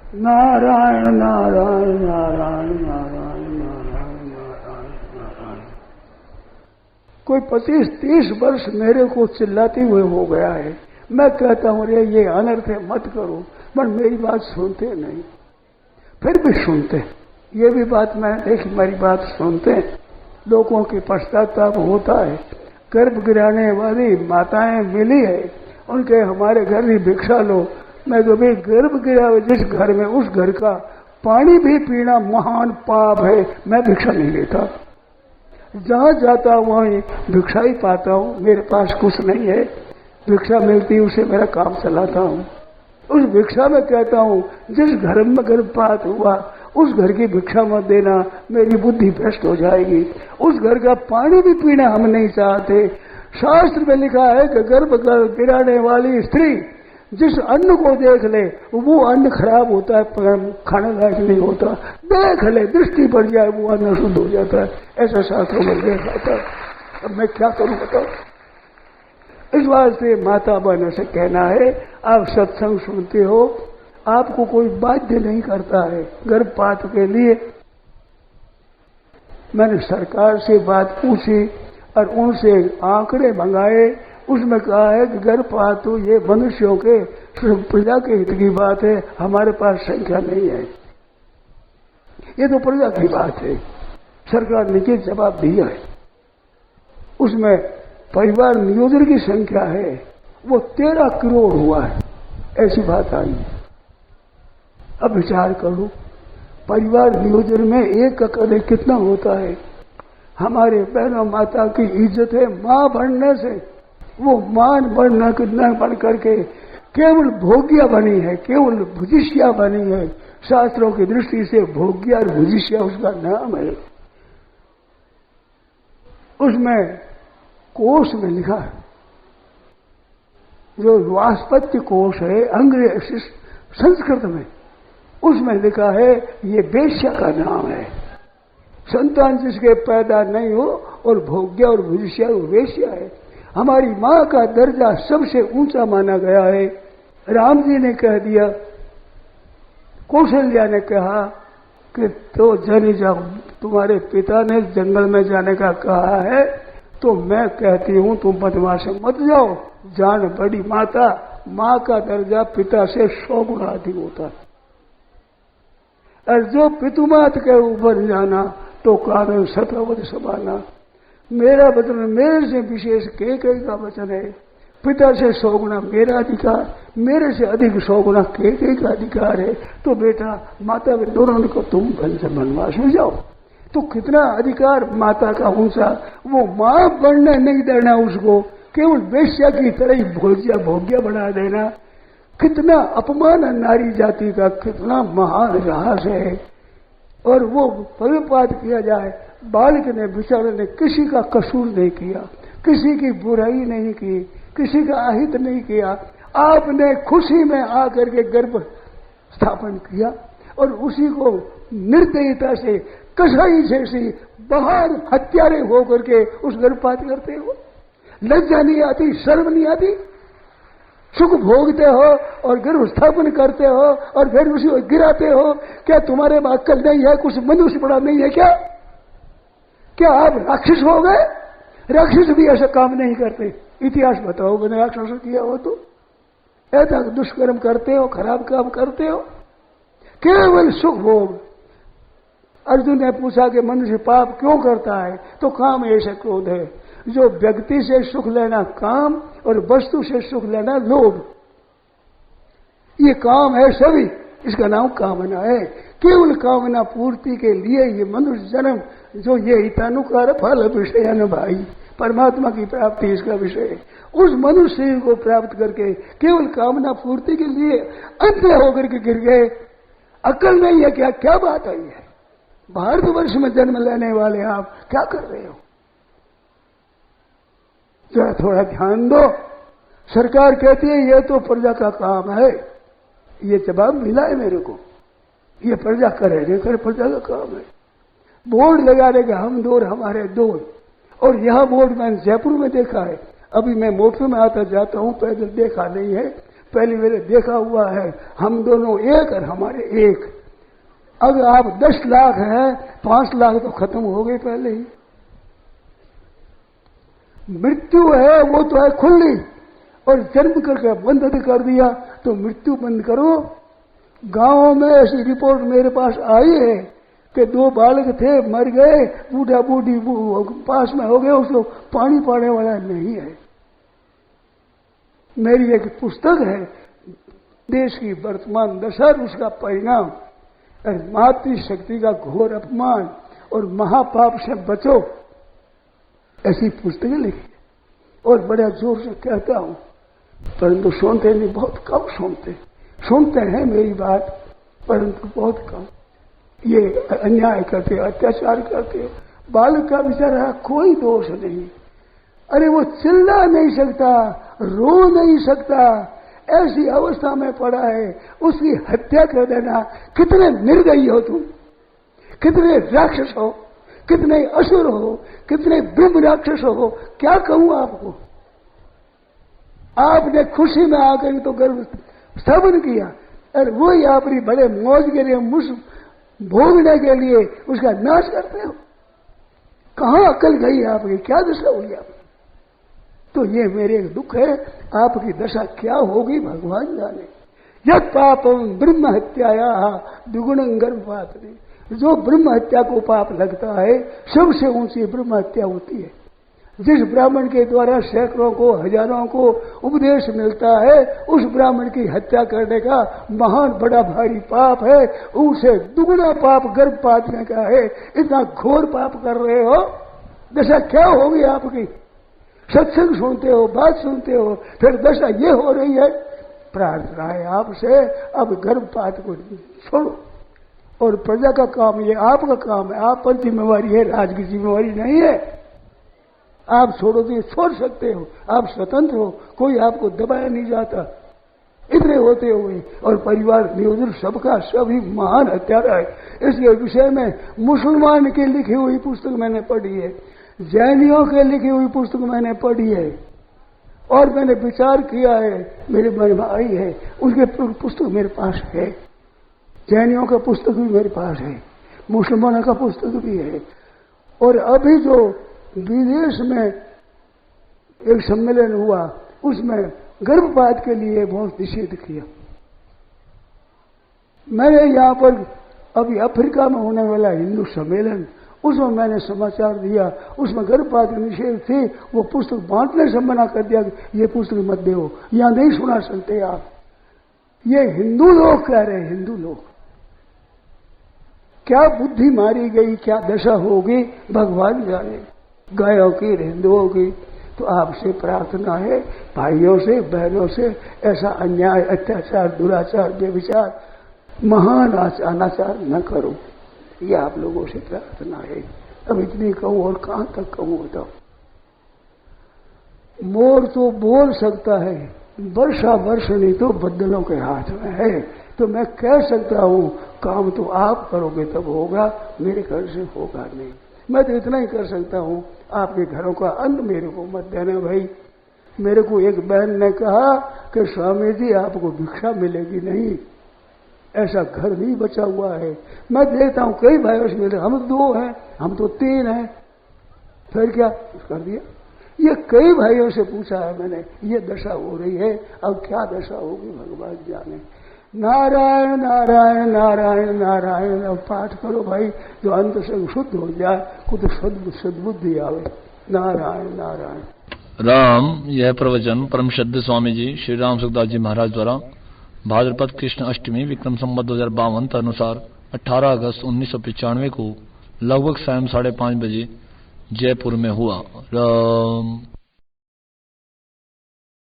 नारायण नारायण नारायण नारायण नारायण नारायण नारायण। कोई 25-30 वर्ष मेरे को चिल्लाते हुए हो गया है। मैं कहता हूं रे ये अनर्थ है मत करो, पर मेरी बात सुनते नहीं। फिर भी सुनते, ये भी बात मैं देखी, मेरी बात सुनते। लोगों की पश्चाताप होता है। गर्भ गिराने वाली माताएं मिली है, उनके हमारे घर की भिक्षा लो। मैं तो भाई गर्भ गिरा जिस घर में, उस घर का पानी भी पीना महान पाप है। मैं भिक्षा नहीं लेता, जहां जाता हूं वहीं भिक्षा ही पाता हूं। मेरे पास कुछ नहीं है, भिक्षा मिलती उसे मेरा काम चलाता हूं। उस भिक्षा में कहता हूं जिस घर में गर्भपात हुआ उस घर की भिक्षा मत देना, मेरी बुद्धि भ्रष्ट हो जाएगी। उस घर का पानी भी पीना हम नहीं चाहते। शास्त्र में लिखा है कि गर्भ गिराने वाली स्त्री जिस अन्न को देख ले वो अन्न खराब होता है, खाने लायक नहीं होता। देख ले, दृष्टि पड़ जाए वो अन्न शुद्ध हो जाता है, ऐसा शास्त्रों में लिखा जाता है। अब मैं क्या करूं बताओ। इस वास्ते माता बहनों से कहना है, आप सत्संग सुनते हो, आपको कोई बाध्य नहीं करता है गर्भपात के लिए। मैंने सरकार से बात पूछी और उनसे आंकड़े मंगाए। उसमें कहा है कि गर्भपात तो ये मनुष्यों के प्रजा के हित की बात है, हमारे पास संख्या नहीं है। ये तो प्रजा की बात है, सरकार ने ये जवाब दिया है। उसमें परिवार नियोजन की संख्या है वो 13 करोड़ हुआ है, ऐसी बात आई। अब विचार करो, परिवार नियोजन में एक का कदर कितना होता है। हमारे बहनों माता की इज्जत है मां बनने से, वो मान बनना कितना बन करके केवल भोग्या बनी है, केवल भुजिष्या बनी है। शास्त्रों की दृष्टि से भोग्या और भुजिष्या उसका नाम है। उसमें कोश में लिखा है, जो वास्पत्य कोश है अंग्रेजी संस्कृत में, उसमें लिखा है ये वेश्या का नाम है। संतान जिसके पैदा नहीं हो और भोग्या और भुजिष्या वो वेश्या है। हमारी माँ का दर्जा सबसे ऊंचा माना गया है। राम जी ने कह दिया, कौशल्या ने कहा कि तो जनी जाओ, तुम्हारे पिता ने जंगल में जाने का कहा है तो मैं कहती हूं तुम बदमाश मत जाओ। जान बड़ी माता, माँ का दर्जा पिता से 100 गुना अधिक होता है। और जो पितुमात के ऊपर जाना तो कानून सतवध संभालना। मेरा वचन मेरे से विशेष के का वचन है। पिता से 100 गुना मेरा अधिकार, मेरे से अधिक 100 गुना के का अधिकार है। तो बेटा माता दोनों को तुम वनवास में जाओ। तो कितना अधिकार माता का ऊंचा, वो मां बनने नहीं देना उसको, केवल वेश्या की तरह ही भोग्या बना देना। कितना अपमान है नारी जाति का, कितना महान रहास है। और वो पविपात किया जाए, बालक ने बेचारे ने किसी का कसूर नहीं किया, किसी की बुराई नहीं की, किसी का अहित नहीं किया। आपने खुशी में आकर के गर्भ स्थापन किया और उसी को निर्दयता से कसाई जैसी बाहर हत्यारे होकर के उस गर्भपात करते हो। लज्जा नहीं आती, शर्म नहीं आती। सुख भोगते हो और गर्भ स्थापन करते हो और फिर उसी को गिराते हो। क्या तुम्हारे में अक्ल नहीं है? कुछ मनुष्य बड़ा नहीं है क्या? क्या आप राक्षस हो गए? राक्षस भी ऐसा काम नहीं करते। इतिहास बताओ मैंने राक्षस किया हो तो ऐसा दुष्कर्म करते हो, खराब काम करते हो, केवल सुख भोग। अर्जुन ने पूछा कि मनुष्य पाप क्यों करता है? तो काम ऐसे क्रोध है। जो व्यक्ति से सुख लेना काम और वस्तु से सुख लेना लोभ, ये काम है सभी, इसका नाम कामना है। केवल कामना पूर्ति के लिए ये मनुष्य जन्म, जो ये हितानुकार फल विषय न भाई, परमात्मा की प्राप्ति इसका विषय है। उस मनुष्य को प्राप्त करके केवल कामना पूर्ति के लिए अंधे होकर के गिर गए। अकल नहीं है क्या? क्या बात आई है? भारतवर्ष में जन्म लेने वाले आप क्या कर रहे हो? जरा थोड़ा ध्यान दो। सरकार कहती है ये तो प्रजा का काम है। ये जवाब मिला है मेरे को, ये प्रजा करे नहीं करे प्रजा का काम है। बोर्ड लगाने का हम दो हमारे दो। और यह बोर्ड मैंने जयपुर में देखा है। अभी मैं मोटर में आता जाता हूं, पैदल देखा नहीं है। पहले मैंने देखा हुआ है, हम दोनों एक और हमारे एक। अगर आप 10 लाख हैं, 5 लाख तो खत्म हो गए पहले ही। मृत्यु है वो तो है खुली, और जन्म करके बंद कर दिया तो मृत्यु बंद करो। गांव में ऐसी रिपोर्ट मेरे पास आई है कि 2 बालक थे, मर गए, बूढ़ा बूढ़ी पास में हो गए, उसको पानी पाने वाला नहीं है। मेरी एक पुस्तक है, देश की वर्तमान दशा उसका परिणाम, मातृशक्ति का घोर अपमान और महापाप से बचो, ऐसी पुस्तकें लिखी और बड़ा जोर से कहता हूं, परंतु सुनते नहीं, बहुत कम सुनते हैं मेरी बात, परंतु बहुत कम। ये अन्याय करते, अत्याचार करते। बालक का बेचारा कोई दोष नहीं, अरे वो चिल्ला नहीं सकता, रो नहीं सकता, ऐसी अवस्था में पड़ा है, उसकी हत्या कर देना। कितने निर्दयी हो तुम, कितने राक्षस हो, कितने असुर हो, कितने ब्रह्म राक्षस हो, क्या कहूं आपको। आपने खुशी में आकर तो गर्व स्थापन किया, और वही अपनी बड़े मौज के लिए मुझ भोगने के लिए उसका नाश करते हो। कहां अकल गई आपकी, क्या दशा हुई आपकी। तो ये मेरे दुख है, आपकी दशा क्या होगी भगवान जाने। यद पापम ब्रह्म हत्याया द्विगुणं गर्भपातने, जो ब्रह्म हत्या को पाप लगता है, सबसे ऊंची ब्रह्म हत्या होती है। जिस ब्राह्मण के द्वारा सैकड़ों को, हजारों को उपदेश मिलता है, उस ब्राह्मण की हत्या करने का महान बड़ा भारी पाप है। उसे दुगुना पाप गर्भपात में का है। इतना घोर पाप कर रहे हो, दशा क्या होगी आपकी। सत्संग सुनते हो, बात सुनते हो, फिर दशा ये हो रही है। प्रार्थना है आपसे, अब गर्भपात को छोड़ो, और प्रजा का काम, ये आपका काम है, आप पर जिम्मेवारी है, राज की जिम्मेवारी नहीं है। आप छोड़ो तो ये छोड़ सकते हो, आप स्वतंत्र हो, कोई आपको दबाया नहीं जाता। इतने होते हुए और परिवार नियोजन सबका सभी महान हत्यारा है। इसके विषय में मुसलमान की लिखी हुई पुस्तक मैंने पढ़ी है, जैनियों के लिखी हुई पुस्तक मैंने पढ़ी है, और मैंने विचार किया है। मेरे मन में आई है, उनके पुस्तक मेरे पास है, जैनियों का पुस्तक भी मेरे पास है, मुसलमानों का पुस्तक भी है। और अभी जो विदेश में एक सम्मेलन हुआ, उसमें गर्भपात के लिए बहुत निषेध किया। मैंने यहाँ पर अभी अफ्रीका में होने वाला हिंदू सम्मेलन, उसमें मैंने समाचार दिया, उसमें गर्भपात की निषेध थी। वो पुस्तक बांटने से मना कर दिया कि ये पुस्तक मत दो, यहाँ नहीं सुना सकते आप। ये हिंदू लोग कह रहे हैं, हिंदू लोग। क्या बुद्धि मारी गई, क्या दशा होगी भगवान जाने। गायों की, हिंदुओं की। तो आपसे प्रार्थना है, भाइयों से, बहनों से, ऐसा अन्याय, अत्याचार, दुराचार, बेविचार, महान अनाचार न करो, ये आप लोगों से प्रार्थना है। अब इतनी कहूं और कहां तक कहूं बताओ। मोर तो बोल सकता है, वर्षा वर्षणी तो बदलों के हाथ में है। तो मैं कह सकता हूं, काम तो आप करोगे तब होगा, मेरे घर से होगा नहीं। मैं तो इतना ही कर सकता हूं, आपके घरों का अन्न मेरे को मत देना भाई। मेरे को एक बहन ने कहा कि स्वामी जी आपको भिक्षा मिलेगी नहीं, ऐसा घर नहीं बचा हुआ है। मैं देखता हूं कई भाइयों से मिले, हम 2 हैं, हम तो 3 हैं, फिर क्या कर दिया। ये कई भाइयों से पूछा है मैंने, ये दशा हो रही है, अब क्या दशा होगी भगवान जाने। नारायण नारायण नारायण नारायण। अब पाठ करो भाई, जो अंत से शुद्ध हो जाए, कुछ सद्बुद्धि आवे। नारायण नारायण राम। यह प्रवचन परम श्रद्धेय स्वामी जी श्री राम सुखदास जी महाराज द्वारा भाद्रपद कृष्ण अष्टमी विक्रम संवत 2052 अनुसार 18 अगस्त 1995 को लगभग सायं 5:30 बजे जयपुर में हुआ। राम।